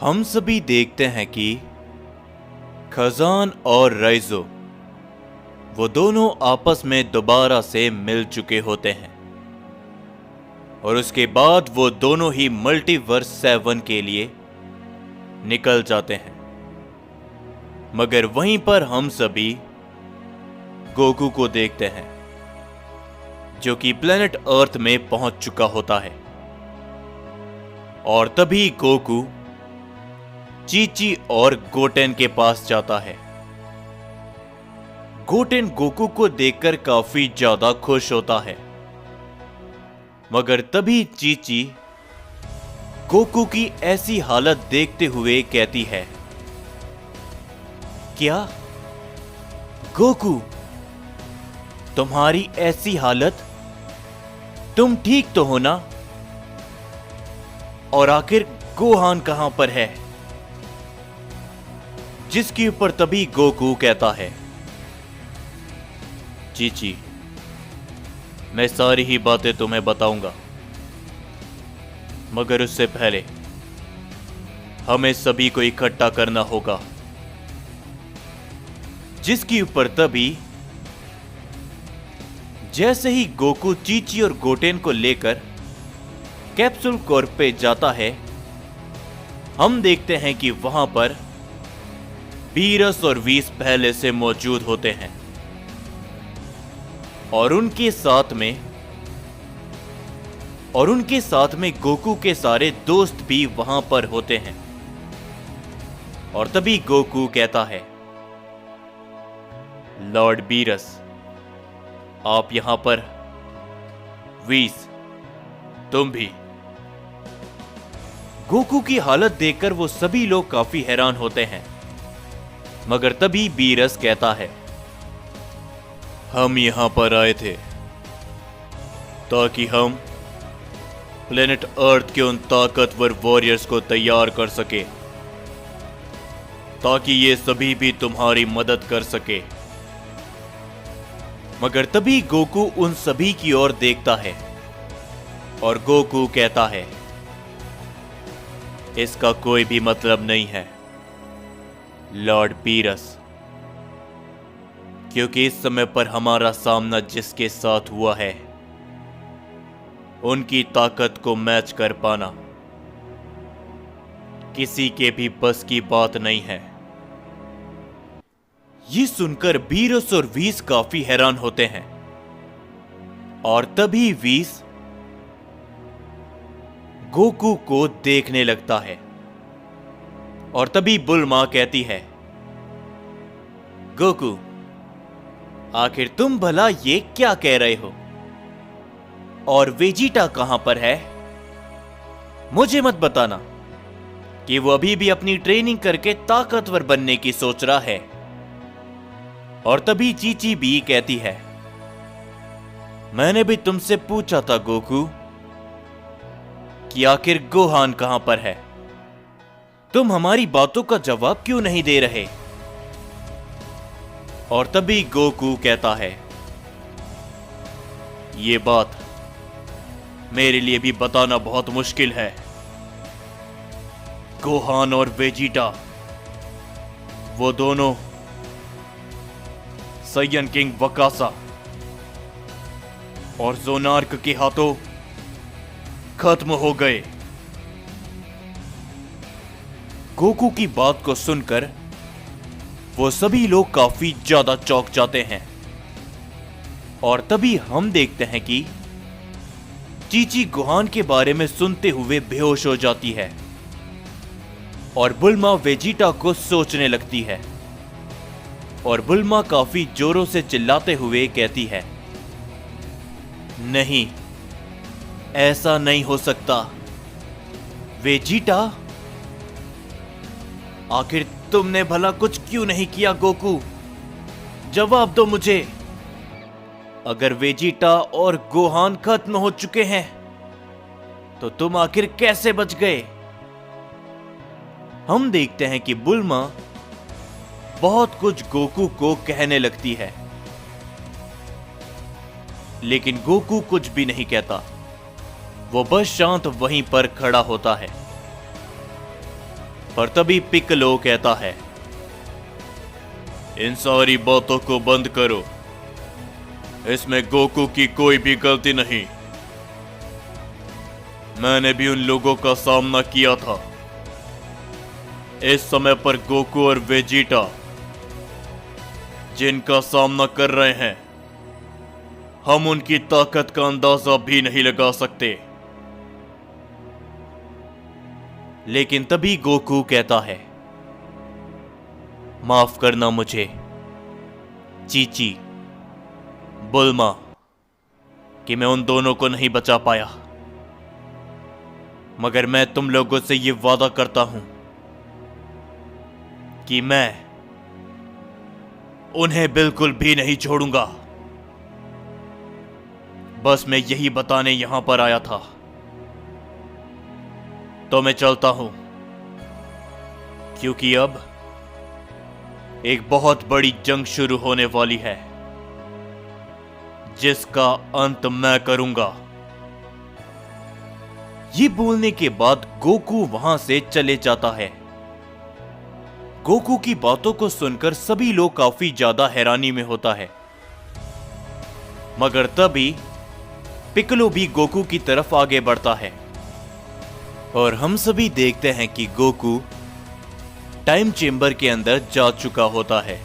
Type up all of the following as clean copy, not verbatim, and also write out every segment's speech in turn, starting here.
हम सभी देखते हैं कि खजान और राइजो वो दोनों आपस में दोबारा से मिल चुके होते हैं और उसके बाद वो दोनों ही मल्टीवर्स 7 के लिए निकल जाते हैं। मगर वहीं पर हम सभी गोकू को देखते हैं जो कि प्लेनेट अर्थ में पहुंच चुका होता है। और तभी गोकू चीची और गोटेन के पास जाता है। गोटेन गोकू को देखकर काफी ज्यादा खुश होता है, मगर तभी चीची गोकू की ऐसी हालत देखते हुए कहती है, क्या गोकू, तुम्हारी ऐसी हालत, तुम ठीक तो हो ना? और आखिर गोहान कहां पर है? जिसके ऊपर तभी गोकू कहता है, चीची, मैं सारी ही बातें तुम्हें बताऊंगा, मगर उससे पहले हमें सभी को इकट्ठा करना होगा। जिसके ऊपर तभी जैसे ही गोकू चीची और गोटेन को लेकर कैप्सूल कॉर्प पे जाता है, हम देखते हैं कि वहां पर बीरस और वीस पहले से मौजूद होते हैं और उनके साथ में गोकू के सारे दोस्त भी वहां पर होते हैं। और तभी गोकू कहता है, लॉर्ड बीरस, आप यहां पर, वीस, तुम भी। गोकू की हालत देखकर वो सभी लोग काफी हैरान होते हैं, मगर तभी बीरस कहता है, हम यहां पर आए थे ताकि हम प्लेनेट अर्थ के उन ताकतवर वॉरियर्स को तैयार कर सके, ताकि ये सभी भी तुम्हारी मदद कर सके। मगर तभी गोकू उन सभी की ओर देखता है और गोकू कहता है, इसका कोई भी मतलब नहीं है लॉर्ड बीरस, क्योंकि इस समय पर हमारा सामना जिसके साथ हुआ है, उनकी ताकत को मैच कर पाना किसी के भी बस की बात नहीं है। ये सुनकर बीरस और वीस काफी हैरान होते हैं और तभी वीस गोकू को देखने लगता है और तभी बुल्मा कहती है, गोकू, आखिर तुम भला ये क्या कह रहे हो? और वेजिटा कहां पर है? मुझे मत बताना कि वो अभी भी अपनी ट्रेनिंग करके ताकतवर बनने की सोच रहा है। और तभी चीची भी कहती है, मैंने भी तुमसे पूछा था गोकू कि आखिर गोहान कहां पर है, तुम हमारी बातों का जवाब क्यों नहीं दे रहे? और तभी गोकू कहता है, ये बात मेरे लिए भी बताना बहुत मुश्किल है। गोहान और वेजिटा वो दोनों साइयन किंग वकासा और जोनार्क के हाथों खत्म हो गए। गोकू की बात को सुनकर वो सभी लोग काफी ज्यादा चौंक जाते हैं और तभी हम देखते हैं कि चीची गोहान के बारे में सुनते हुए बेहोश हो जाती है और बुल्मा वेजिटा को सोचने लगती है। और बुल्मा काफी जोरों से चिल्लाते हुए कहती है, नहीं, ऐसा नहीं हो सकता। वेजिटा, आखिर तुमने भला कुछ क्यों नहीं किया? गोकू, जवाब दो मुझे। अगर वेजिटा और गोहान खत्म हो चुके हैं तो तुम आखिर कैसे बच गए? हम देखते हैं कि बुल्मा बहुत कुछ गोकू को कहने लगती है, लेकिन गोकू कुछ भी नहीं कहता। वो बस शांत वहीं पर खड़ा होता है। पर तभी पिक्कोलो कहता है, इन सारी बातों को बंद करो, इसमें गोकू की कोई भी गलती नहीं। मैंने भी उन लोगों का सामना किया था। इस समय पर गोकू और वेजिटा जिनका सामना कर रहे हैं, हम उनकी ताकत का अंदाजा भी नहीं लगा सकते। लेकिन तभी गोकू कहता है, माफ करना मुझे चीची, बुल्मा, कि मैं उन दोनों को नहीं बचा पाया। मगर मैं तुम लोगों से यह वादा करता हूं कि मैं उन्हें बिल्कुल भी नहीं छोड़ूंगा। बस मैं यही बताने यहां पर आया था। तो मैं चलता हूं, क्योंकि अब एक बहुत बड़ी जंग शुरू होने वाली है, जिसका अंत मैं करूंगा। ये बोलने के बाद गोकू वहां से चले जाता है। गोकू की बातों को सुनकर सभी लोग काफी ज्यादा हैरानी में होता है। मगर तभी पिक्कोलो भी गोकू की तरफ आगे बढ़ता है और हम सभी देखते हैं कि गोकू टाइम चेंबर के अंदर जा चुका होता है।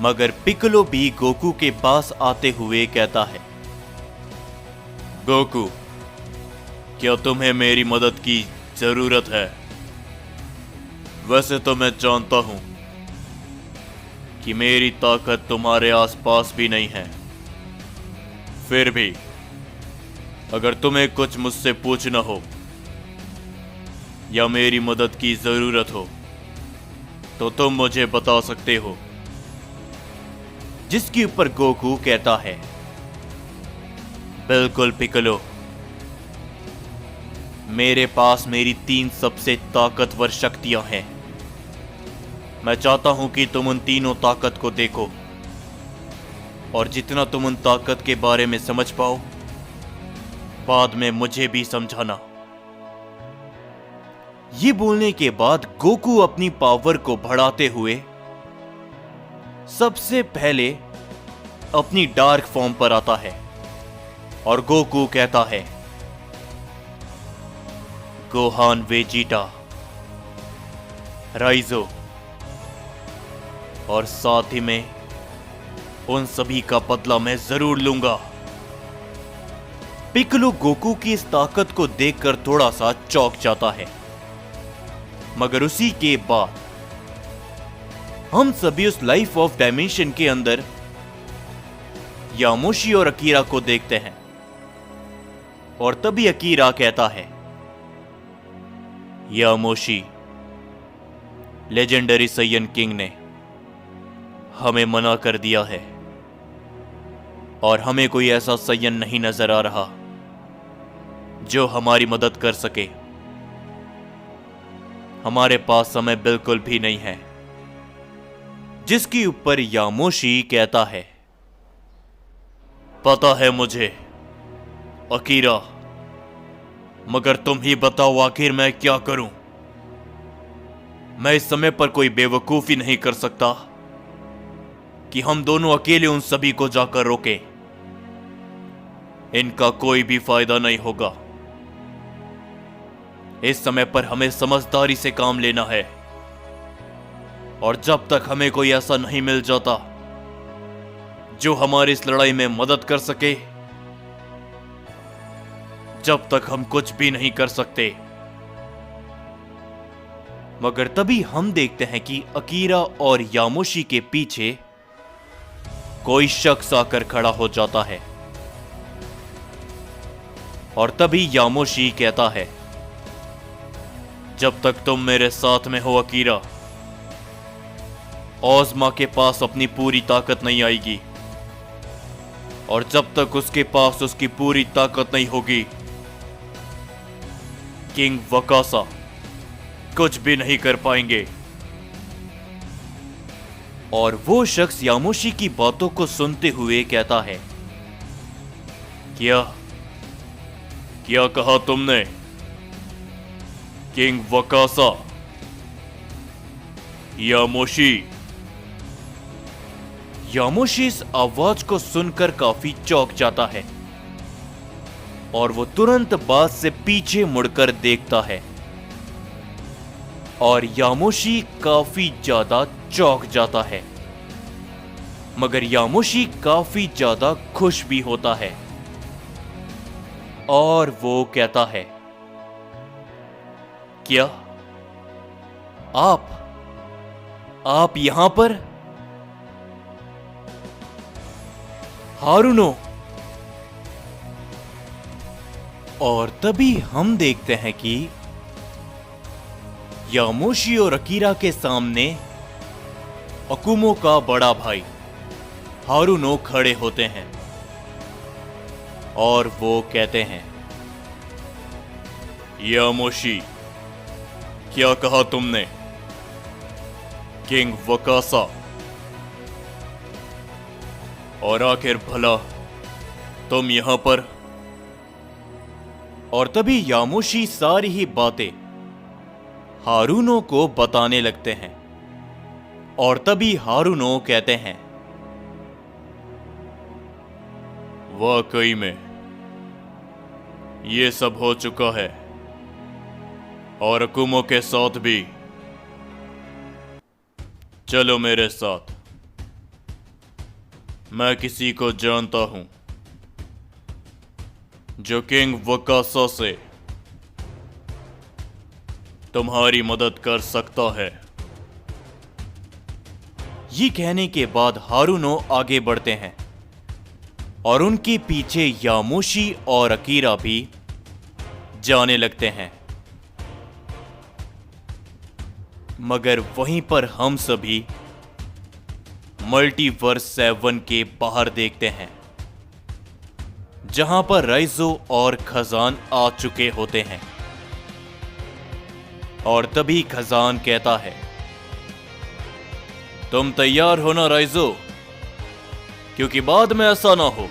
मगर पिक्कोलो भी गोकू के पास आते हुए कहता है, गोकू, क्या तुम्हें मेरी मदद की जरूरत है? वैसे तो मैं जानता हूं कि मेरी ताकत तुम्हारे आसपास भी नहीं है। फिर भी अगर तुम्हें कुछ मुझसे पूछना हो या मेरी मदद की जरूरत हो तो तुम मुझे बता सकते हो। जिसके ऊपर गोकू कहता है, बिल्कुल पिक्कोलो, मेरे पास मेरी 3 सबसे ताकतवर शक्तियां हैं। मैं चाहता हूं कि तुम उन तीनों ताकत को देखो और जितना तुम उन ताकत के बारे में समझ पाओ, बाद में मुझे भी समझाना। ये बोलने के बाद गोकू अपनी पावर को बढ़ाते हुए सबसे पहले अपनी डार्क फॉर्म पर आता है और गोकू कहता है, गोहान, वेजिटा, राइजो और साथ ही में उन सभी का बदला मैं जरूर लूंगा। पिक्कोलो गोकू की इस ताकत को देखकर थोड़ा सा चौंक जाता है। मगर उसी के बाद हम सभी उस लाइफ ऑफ डायमेंशन के अंदर यामोशी और अकीरा को देखते हैं और तभी अकीरा कहता है, यामोशी, लेजेंडरी साइयन किंग ने हमें मना कर दिया है और हमें कोई ऐसा साइयन नहीं नजर आ रहा जो हमारी मदद कर सके। हमारे पास समय बिल्कुल भी नहीं है। जिसके ऊपर यामोशी कहता है, पता है मुझे अकीरा, मगर तुम ही बताओ आखिर मैं क्या करूं? मैं इस समय पर कोई बेवकूफी नहीं कर सकता कि हम दोनों अकेले उन सभी को जाकर रोकें। इनका कोई भी फायदा नहीं होगा। इस समय पर हमें समझदारी से काम लेना है और जब तक हमें कोई ऐसा नहीं मिल जाता जो हमारी इस लड़ाई में मदद कर सके, जब तक हम कुछ भी नहीं कर सकते। मगर तभी हम देखते हैं कि अकीरा और यामोशी के पीछे कोई शख्स आकर खड़ा हो जाता है और तभी यामोशी कहता है, जब तक तुम मेरे साथ में हो अकीरा, ओज़मा के पास अपनी पूरी ताकत नहीं आएगी और जब तक उसके पास उसकी पूरी ताकत नहीं होगी, किंग वकासा कुछ भी नहीं कर पाएंगे। और वो शख्स यामोशी की बातों को सुनते हुए कहता है, क्या क्या कहा तुमने? किंग वकासा, यामोशी। यामोशी इस आवाज को सुनकर काफी चौंक जाता है और वो तुरंत बात से पीछे मुड़कर देखता है और यामोशी काफी ज्यादा चौंक जाता है, मगर यामोशी काफी ज्यादा खुश भी होता है और वो कहता है, क्या आप यहां पर? हारुनो। और तभी हम देखते हैं कि यामोशी और अकीरा के सामने अकुमो का बड़ा भाई हारुनो खड़े होते हैं और वो कहते हैं, यामोशी, क्या कहा तुमने? किंग वकासा, और आखिर भला तुम यहां पर? और तभी यामोशी सारी ही बातें हारुनो को बताने लगते हैं और तभी हारुनो कहते हैं, वाकई में ये सब हो चुका है और अकुमो के साथ भी। चलो मेरे साथ। मैं किसी को जानता हूं जो किंग वकासा से तुम्हारी मदद कर सकता है। ये कहने के बाद हारुनो आगे बढ़ते हैं और उनके पीछे यामोशी और अकीरा भी जाने लगते हैं, मगर वहीं पर हम सभी मल्टीवर्स 7 के बाहर देखते हैं, जहां पर राइजो और खजान आ चुके होते हैं। और तभी खजान कहता है, तुम तैयार हो ना राइजो? क्योंकि बाद में ऐसा ना हो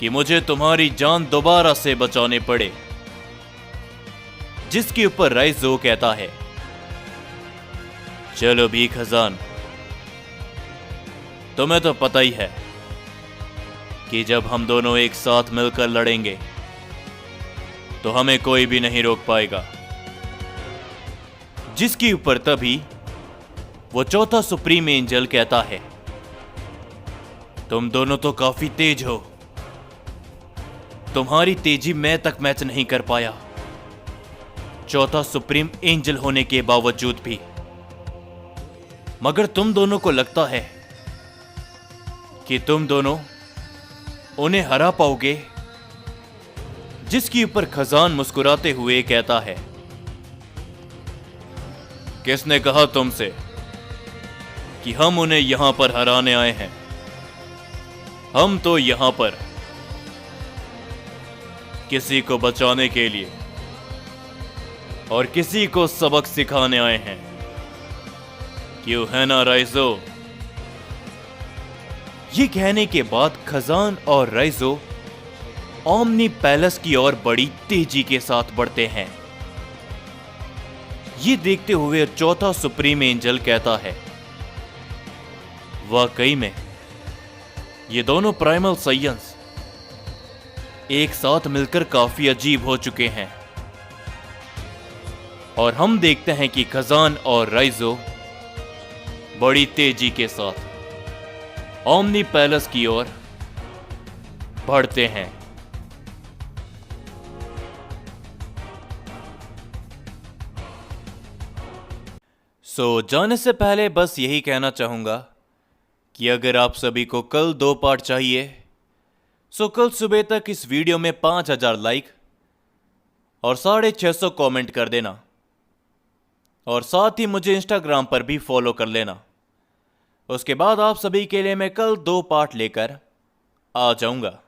कि मुझे तुम्हारी जान दोबारा से बचाने पड़े। जिसके ऊपर राइजो कहता है, चलो भी खजान, तुम्हें तो पता ही है कि जब हम दोनों एक साथ मिलकर लड़ेंगे तो हमें कोई भी नहीं रोक पाएगा। जिसके ऊपर तभी वो चौथा सुप्रीम एंजल कहता है, तुम दोनों तो काफी तेज हो, तुम्हारी तेजी मैं तक मैच नहीं कर पाया, चौथा सुप्रीम एंजल होने के बावजूद भी। मगर तुम दोनों को लगता है कि तुम दोनों उन्हें हरा पाओगे? जिसके ऊपर खजान मुस्कुराते हुए कहता है, किसने कहा तुमसे कि हम उन्हें यहां पर हराने आए हैं? हम तो यहां पर किसी को बचाने के लिए और किसी को सबक सिखाने आए हैं। क्यों है ना राइजो? ये कहने के बाद खजान और राइजो ओमनी पैलेस की ओर बड़ी तेजी के साथ बढ़ते हैं। ये देखते हुए चौथा सुप्रीम एंजल कहता है, वाकई में ये दोनों प्राइमल साइयंस एक साथ मिलकर काफी अजीब हो चुके हैं। और हम देखते हैं कि खजान और राइजो बड़ी तेजी के साथ ओमनी पैलेस की ओर बढ़ते हैं। जाने से पहले बस यही कहना चाहूंगा कि अगर आप सभी को कल 2 पार्ट चाहिए, कल सुबह तक इस वीडियो में 5000 लाइक और 650 कमेंट कर देना और साथ ही मुझे इंस्टाग्राम पर भी फॉलो कर लेना। उसके बाद आप सभी के लिए मैं कल 2 पार्ट लेकर आ जाऊंगा।